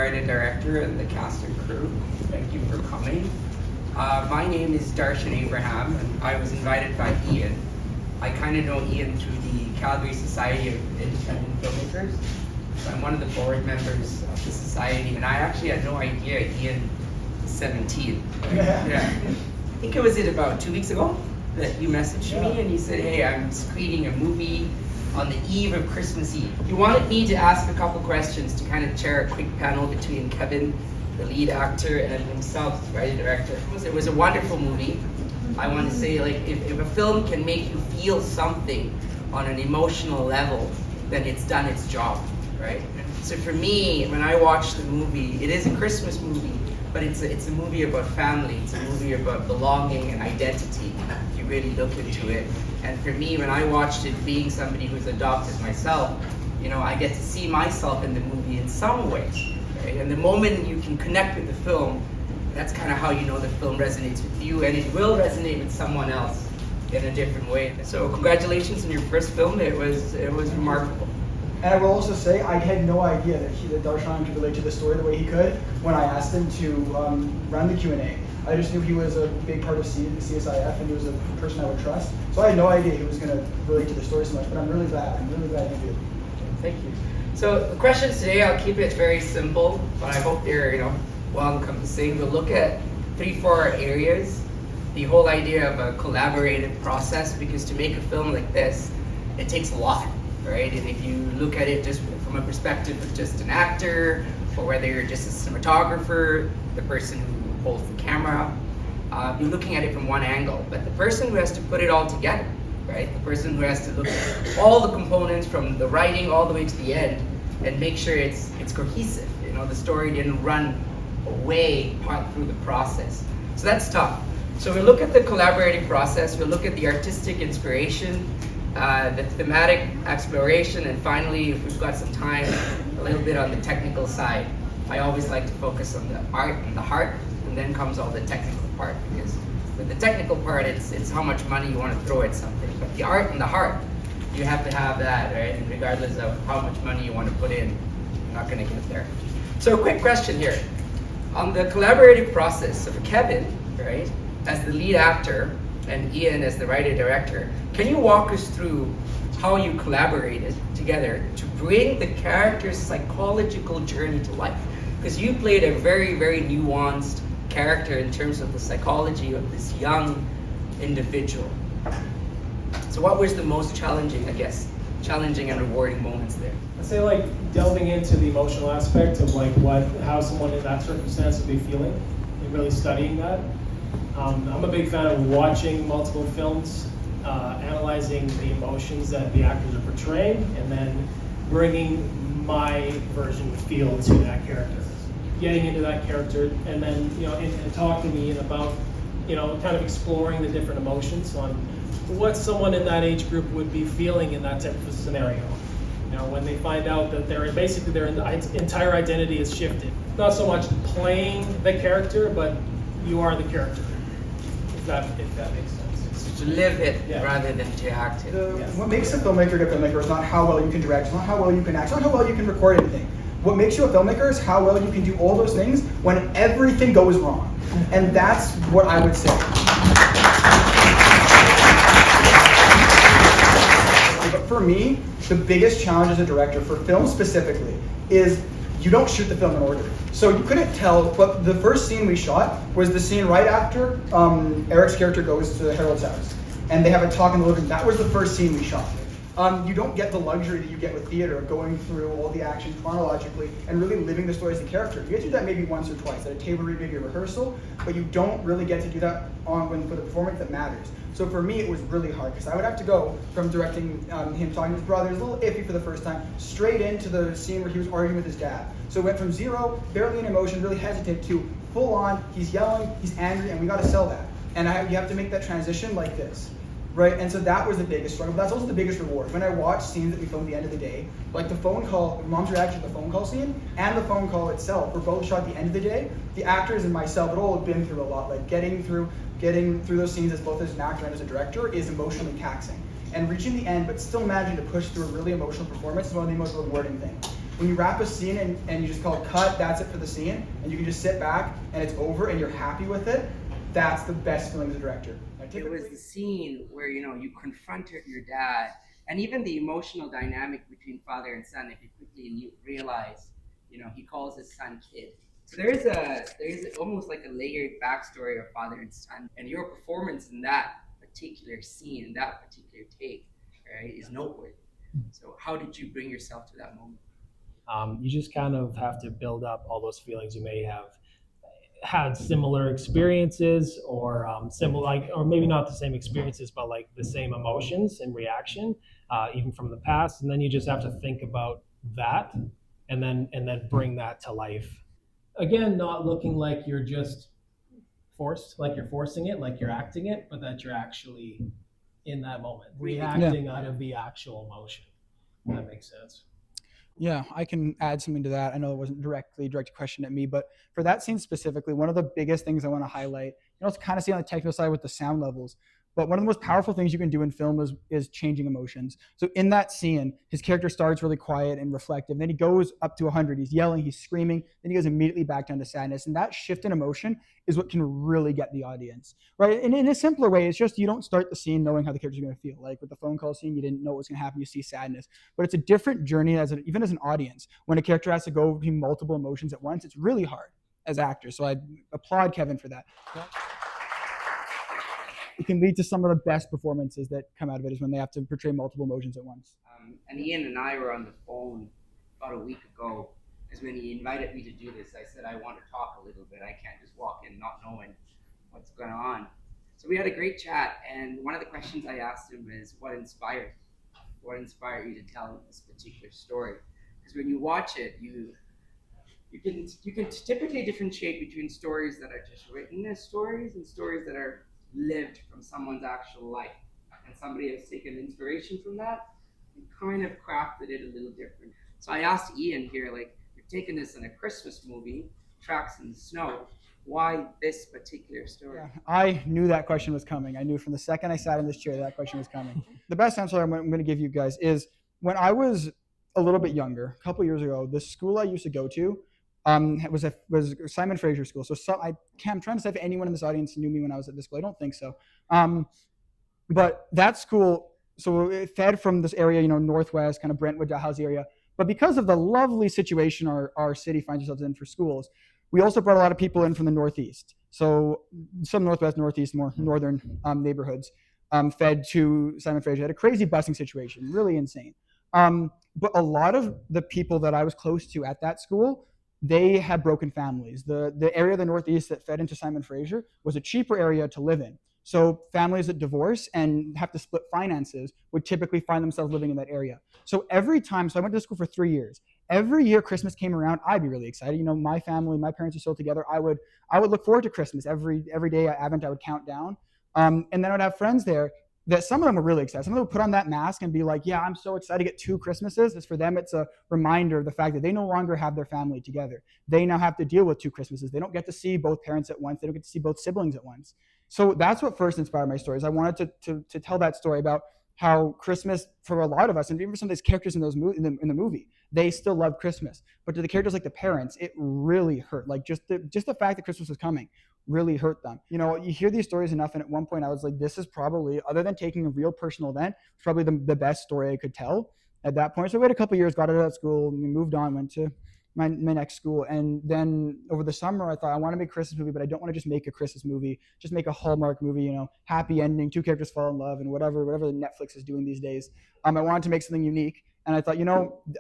writer-director and the cast and crew. Thank you for coming. My name is Darshan Abraham, and I was invited by Ian. I kind of know Ian through the Calgary Society of Independent Filmmakers. So I'm one of the board members of the society, and I actually had no idea Ian was 17. Right? Yeah. I think it was about 2 weeks ago that you messaged me and you said, hey, I'm screening a movie on the eve of Christmas Eve. You wanted me to ask a couple questions to kind of chair a quick panel between Kevin, the lead actor, and himself, the writer-director. It was a wonderful movie. I want to say, like, if a film can make you feel something on an emotional level, then it's done its job, right? So for me, when I watch the movie, it is a Christmas movie, but it's a movie about family. It's a movie about belonging and identity, if you really look into it. And for me, when I watched it, being somebody who's adopted myself, you know, I get to see myself in the movie in some ways, right? And the moment you can connect with the film, that's kind of how you know the film resonates with you, and it will resonate with someone else in a different way. So congratulations on your first film. It was remarkable. And I will also say, I had no idea that Darshan could relate to the story the way he could when I asked him to run the Q&A. I just knew he was a big part of CSIF, and he was a person I would trust. So I had no idea he was going to relate to the story so much, but I'm really glad he did. Thank you. So the questions today, I'll keep it very simple, but I hope they're, well encompassing. We'll look at 3-4 areas. The whole idea of a collaborative process, because to make a film like this, it takes a lot, right? And if you look at it just from a perspective of just an actor, or whether you're just a cinematographer, the person who holds the camera, you're looking at it from one angle. But the person who has to put it all together, right? The person who has to look at all the components from the writing all the way to the end and make sure it's cohesive. The story didn't run away part through the process. So that's tough. So we'll look at the collaborating process, we'll look at the artistic inspiration, the thematic exploration, and finally, if we've got some time, a little bit on the technical side. I always like to focus on the art and the heart, and then comes all the technical part, because with the technical part, it's how much money you want to throw at something. But the art and the heart, you have to have that, right? And regardless of how much money you want to put in, you're not going to get there. So a quick question here. On the collaborative process, so for Kevin, right, as the lead actor, and Ian as the writer-director, can you walk us through how you collaborated together to bring the character's psychological journey to life? Because you played a very, very nuanced character in terms of the psychology of this young individual. So what was the most challenging and rewarding moments there? I'd say like delving into the emotional aspect of like how someone in that circumstance would be feeling, and really studying that. I'm a big fan of watching multiple films, analyzing the emotions that the actors are portraying, and then bringing my version of feel to that character. Getting into that character, and then and talking to me about kind of exploring the different emotions on what someone in that age group would be feeling in that type of a scenario. When they find out that their entire identity is shifted. Not so much playing the character, but you are the character. If that makes sense. So to live it rather than to act it. What makes a filmmaker a good filmmaker is not how well you can direct, it's not how well you can act, it's not how well you can record anything. What makes you a filmmaker is how well you can do all those things when everything goes wrong. And that's what I would say. But for me, the biggest challenge as a director, for film specifically, is you don't shoot the film in order. So you couldn't tell, but the first scene we shot was the scene right after Eric's character goes to Harold's house. And they have a talk in the living room. That was the first scene we shot. You don't get the luxury that you get with theater of going through all the action chronologically and really living the story as a character. You get to do that maybe once or twice at a table read, maybe a rehearsal, but you don't really get to do that for the performance that matters. So for me, it was really hard because I would have to go from directing him talking to his brother, a little iffy for the first time, straight into the scene where he was arguing with his dad. So it went from zero, barely an emotion, really hesitant, to full on, he's yelling, he's angry, and we got to sell that. And you have to make that transition like this. Right, and so that was the biggest struggle. But that's also the biggest reward. When I watch scenes that we filmed at the end of the day, like the phone call, Mom's reaction to the phone call scene, and the phone call itself, were both shot at the end of the day. The actors and myself had all been through a lot. Like getting through those scenes as both as an actor and as a director is emotionally taxing. And reaching the end, but still managing to push through a really emotional performance is one of the most rewarding things. When you wrap a scene and you just call cut, that's it for the scene, and you can just sit back and it's over and you're happy with it, that's the best feeling as a director. It was the scene where, you know, you confronted your dad, and even the emotional dynamic between father and son, if you quickly realize, you know, he calls his son kid. So there's almost like a layered backstory of father and son, and your performance in that particular scene, in that particular take, right, is noteworthy. So how did you bring yourself to that moment? You just kind of have to build up all those feelings. You may have had similar experiences, or similar, like, or maybe not the same experiences, but like the same emotions and reaction, even from the past. And then you just have to think about that, and then bring that to life. Again, not looking like you're just forced, like you're forcing it, like you're acting it, but that you're actually in that moment, reacting out of the actual emotion. If that makes sense. Yeah, I can add something to that. I know it wasn't directly a direct question at me, but for that scene specifically, one of the biggest things I want to highlight, it's kind of see on the technical side with the sound levels, but one of the most powerful things you can do in film is changing emotions. So in that scene, his character starts really quiet and reflective. Then he goes up to 100. He's yelling, he's screaming. Then he goes immediately back down to sadness. And that shift in emotion is what can really get the audience, right? And in a simpler way, it's just you don't start the scene knowing how the character's going to feel. Like with the phone call scene, you didn't know what was going to happen. You see sadness. But it's a different journey even as an audience. When a character has to go between multiple emotions at once, it's really hard as actors. So I applaud Kevin for that. It can lead to some of the best performances that come out of it is when they have to portray multiple emotions at once. And Ian and I were on the phone about a week ago, is when he invited me to do this. I said, I want to talk a little bit. I can't just walk in not knowing what's going on. So we had a great chat, and one of the questions I asked him is, what inspired you to tell this particular story? Because when you watch it, you can typically differentiate between stories that are just written as stories and stories that are lived from someone's actual life, and somebody has taken inspiration from that and kind of crafted it a little different. So I asked Ian here, like, you've taken this in a Christmas movie, Tracks in the Snow, why this particular story? Yeah, I knew that question was coming. I knew from the second I sat in this chair that question was coming. The best answer I'm going to give you guys is when I was a little bit younger, a couple years ago, the school I used to go to was Simon Fraser School. So I'm trying to say if anyone in this audience knew me when I was at this school. I don't think so. But that school, so it fed from this area, northwest, kind of Brentwood, Dalhousie area. But because of the lovely situation our city finds itself in for schools, we also brought a lot of people in from the northeast. So some northwest, northeast, more northern neighborhoods fed to Simon Fraser. Had a crazy busing situation, really insane. But a lot of the people that I was close to at that school, they had broken families. The area of the northeast that fed into Simon Fraser was a cheaper area to live in. So families that divorce and have to split finances would typically find themselves living in that area. So every time, so I went to school for 3 years. Every year Christmas came around, I'd be really excited. My family, my parents are still together. I would look forward to Christmas. Every day at Advent, I would count down. And then I would have friends there that some of them were really excited. Some of them would put on that mask and be like, yeah, I'm so excited to get 2 Christmases. It's for them, it's a reminder of the fact that they no longer have their family together. They now have to deal with 2 Christmases. They don't get to see both parents at once. They don't get to see both siblings at once. So that's what first inspired my stories. I wanted to tell that story about how Christmas, for a lot of us, and even for some of these characters in the movie, they still love Christmas. But to the characters like the parents, it really hurt. Like just the fact that Christmas was coming really hurt them. You hear these stories enough, and at one point I was like, this is probably, other than taking a real personal event, probably the best story I could tell at that point. So we had a couple of years, got out of that school, moved on, went to my next school. And then over the summer, I thought, I want to make a Christmas movie, but I don't want to just make a Christmas movie, just make a Hallmark movie, happy ending, 2 characters fall in love, and whatever Netflix is doing these days. I wanted to make something unique. And I thought,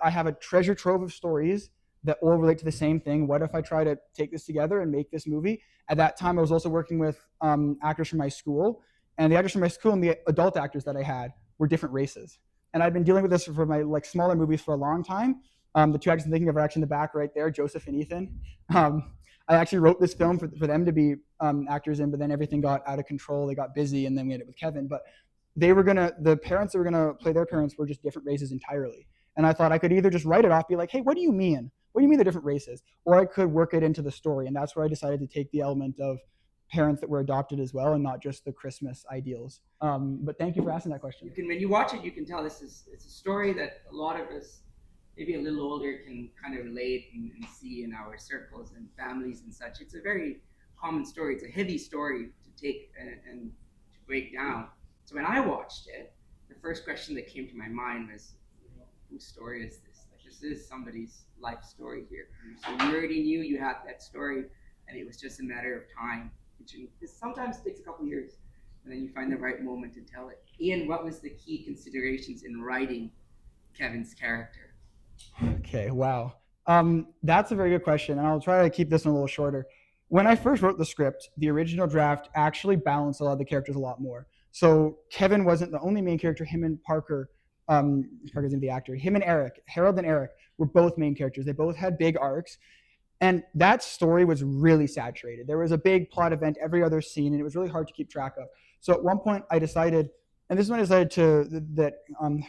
I have a treasure trove of stories that all relate to the same thing. What if I try to take this together and make this movie? At that time, I was also working with actors from my school, and the actors from my school and the adult actors that I had were different races. And I'd been dealing with this for my smaller movies for a long time. The 2 actors I'm thinking of are actually in the back right there, Joseph and Ethan. I actually wrote this film for them to be actors in, but then everything got out of control. They got busy, and then we ended up with Kevin. But the parents that were gonna play their parents were just different races entirely. And I thought I could either just write it off, be like, hey, what do you mean? What do you mean they're different races? Or I could work it into the story. And that's where I decided to take the element of parents that were adopted as well, and not just the Christmas ideals. But thank you for asking that question. When you watch it, you can tell it's a story that a lot of us, maybe a little older can kind of relate and see in our circles and families and such. It's a very common story. It's a heavy story to take and to break down. So when I watched it, the first question that came to my mind was, whose story is this? Like, this is somebody's life story here. So you already knew you had that story, and it was just a matter of time, which sometimes takes a couple years, and then you find the right moment to tell it. Ian, what was the key considerations in writing Kevin's character? Okay, wow. That's a very good question, and I'll try to keep this one a little shorter. When I first wrote the script, the original draft actually balanced a lot of the characters a lot more. So Kevin wasn't the only main character. Him and Parker's the actor. Him and Eric, Harold and Eric, were both main characters. They both had big arcs. And that story was really saturated. There was a big plot event every other scene, and it was really hard to keep track of. So at one point I decided, and this is when I decided that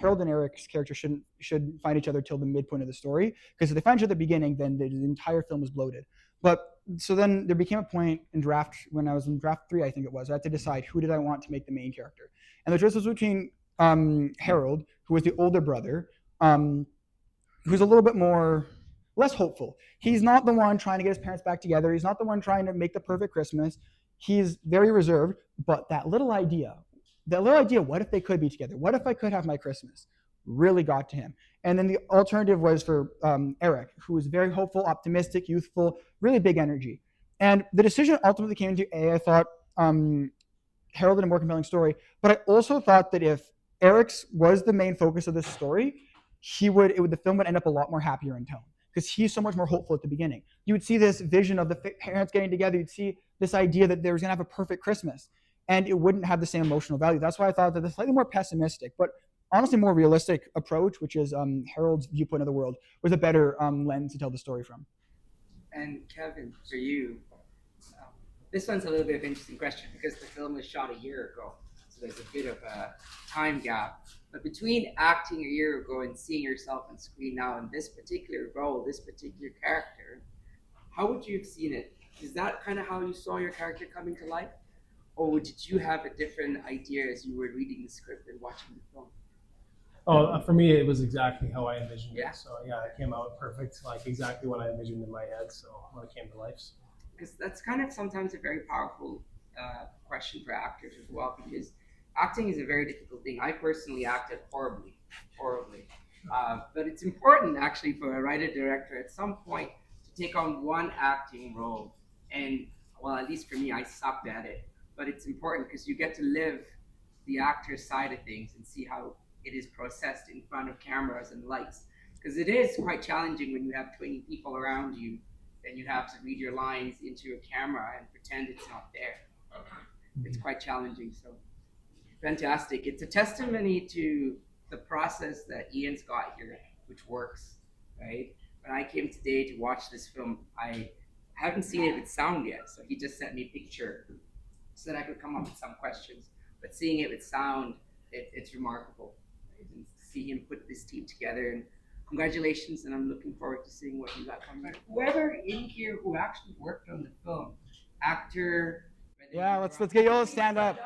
Harold and Eric's character should find each other till the midpoint of the story, because if they find each other at the beginning, then the entire film is bloated. But so then there became a point in draft, when I was in draft 3, I think it was, I had to decide who did I want to make the main character. And the choice was between Harold, who was the older brother, who's a little bit less hopeful. He's not the one trying to get his parents back together. He's not the one trying to make the perfect Christmas. He's very reserved, but that little idea, what if they could be together? What if I could have my Christmas? Really got to him. And then the alternative was for Eric, who was very hopeful, optimistic, youthful, really big energy. And the decision ultimately came to I thought Harold had a more compelling story, but I also thought that if Eric's was the main focus of this story, the film would end up a lot more happier in tone, because he's so much more hopeful at the beginning. You would see this vision of the parents getting together. You'd see this idea that they were going to have a perfect Christmas, and it wouldn't have the same emotional value. That's why I thought that the slightly more pessimistic, but honestly more realistic approach, which is Harold's viewpoint of the world, was a better lens to tell the story from. And Kevin, for you, this one's a little bit of an interesting question because the film was shot a year ago, so there's a bit of a time gap. But between acting a year ago and seeing yourself on screen now in this particular role, this particular character, how would you have seen it? Is that kind of how you saw your character coming to life? Or did you have a different idea as you were reading the script and watching the film? Oh, for me, it was exactly how I envisioned Yeah. it. So yeah, it came out perfect, like exactly what I envisioned in my head. So when it came to life. So. Because that's kind of sometimes a very powerful question for actors as well, because acting is a very difficult thing. I personally acted horribly. But it's important actually for a writer-director at some point to take on one acting role. And well, at least for me, I sucked at it. But it's important because you get to live the actor's side of things and see how it is processed in front of cameras and lights. Because it is quite challenging when you have 20 people around you and you have to read your lines into a camera and pretend it's not there. It's quite challenging. So fantastic. It's a testimony to the process that Ian's got here, which works, right? When I came today to watch this film, I haven't seen it with sound yet, so he just sent me a picture so that I could come up with some questions. But seeing it with sound, it's remarkable. Right? And see him put this team together, and congratulations, and I'm looking forward to seeing what you got coming up. Whoever in here who actually worked on the film, actor. Yeah, let's get you all to stand up.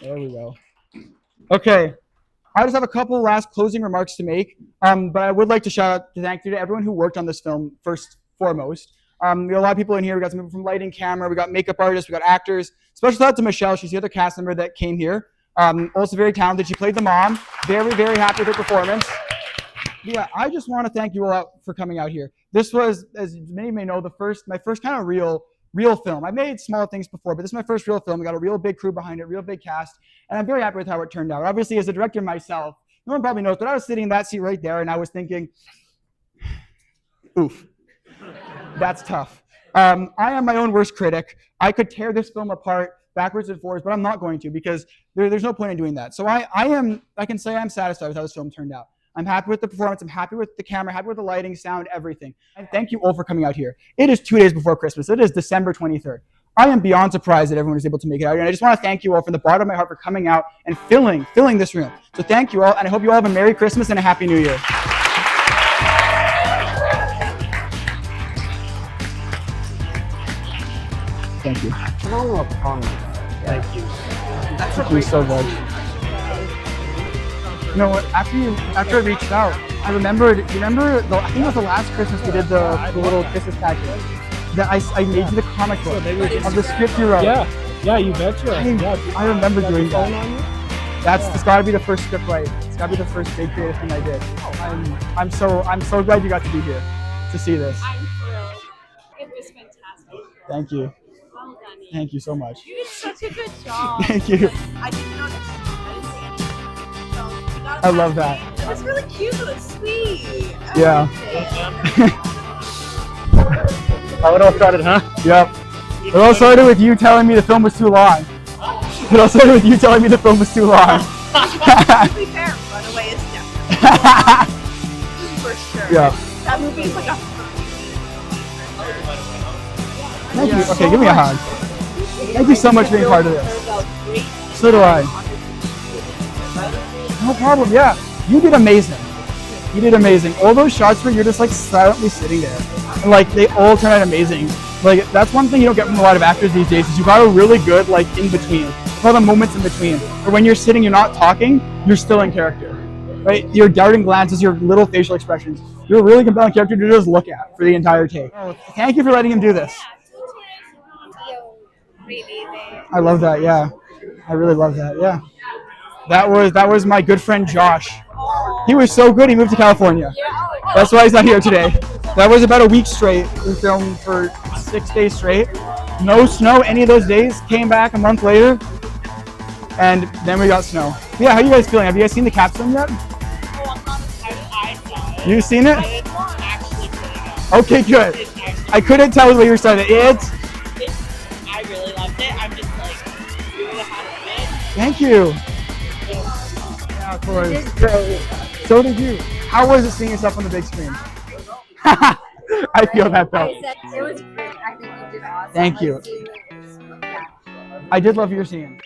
There we go. Okay, I just have a couple last closing remarks to make, but I would like to thank you to everyone who worked on this film first foremost. We got a lot of people in here. We got some people from lighting, camera. We got makeup artists. We got actors. Special shout out to Michelle. She's the other cast member that came here. Also very talented. She played the mom. Very, very happy with her performance. Yeah, I just want to thank you all for coming out here. This was, as many may know, my first kind of real film. I made small things before, but this is my first real film. We got a real big crew behind it, real big cast, and I'm very happy with how it turned out. Obviously, as a director myself, no one probably knows, but I was sitting in that seat right there, and I was thinking, oof, that's tough. I am my own worst critic. I could tear this film apart backwards and forwards, but I'm not going to, because there's no point in doing that. So I can say I'm satisfied with how this film turned out. I'm happy with the performance. I'm happy with the camera, happy with the lighting, sound, everything. And thank you all for coming out here. It is 2 days before Christmas. It is December 23rd. I am beyond surprised that everyone was able to make it out here. And I just want to thank you all from the bottom of my heart for coming out and filling this room. So thank you all, and I hope you all have a Merry Christmas and a Happy New Year. Thank you. Phenomenal performance. Thank you. That's a Thank you great so much. You know what? After I reached out, I remembered. You remember? I think it was the last Christmas we did the little Christmas package. That I made you the comic book of the script you wrote. Yeah, you betcha. I remember doing that. It's got to be the first script right. It's got to be the first big creative thing I did. I'm so glad you got to be here to see this. I'm thrilled. It was fantastic. Thank you. Well done, Ian. Thank you so much. You did such a good job. Thank you. I didn't know that I didn't see anything. So you got I love that. It was really cute. Sweet. Yeah. How it all started, huh? Yep. It all started with you telling me the film was too long. It all started with you telling me the film was too long. To be fair, Runaway is definitely for sure. Yeah. That movie is like a Thank you. Okay, give me a hug. Thank you so much for being part of this. So do I. No problem. Yeah, you did amazing. You did amazing. All those shots where you're just like silently sitting there, and like they all turn out amazing. Like that's one thing you don't get from a lot of actors these days is you got a really good like in between. All the moments in between. Or when you're sitting, you're not talking, you're still in character. Right? Your darting glances, your little facial expressions. You're a really compelling character to just look at for the entire take. Thank you for letting him do this. I love that, yeah. I really love that, yeah. That was my good friend Josh. He was so good he moved to California. That's why he's not here today. That was about a week straight. We filmed for 6 days straight. No snow any of those days. Came back a month later. And then we got snow. Yeah, how are you guys feeling? Have you guys seen the capstone yet? You've seen it? Okay, good. I couldn't tell the way you were starting. I really loved it. I'm just like, Thank you. Yeah, of course. So did you. How was it seeing yourself on the big screen? I feel that though. It was great. I think you did awesome. Thank you. I did love your scene.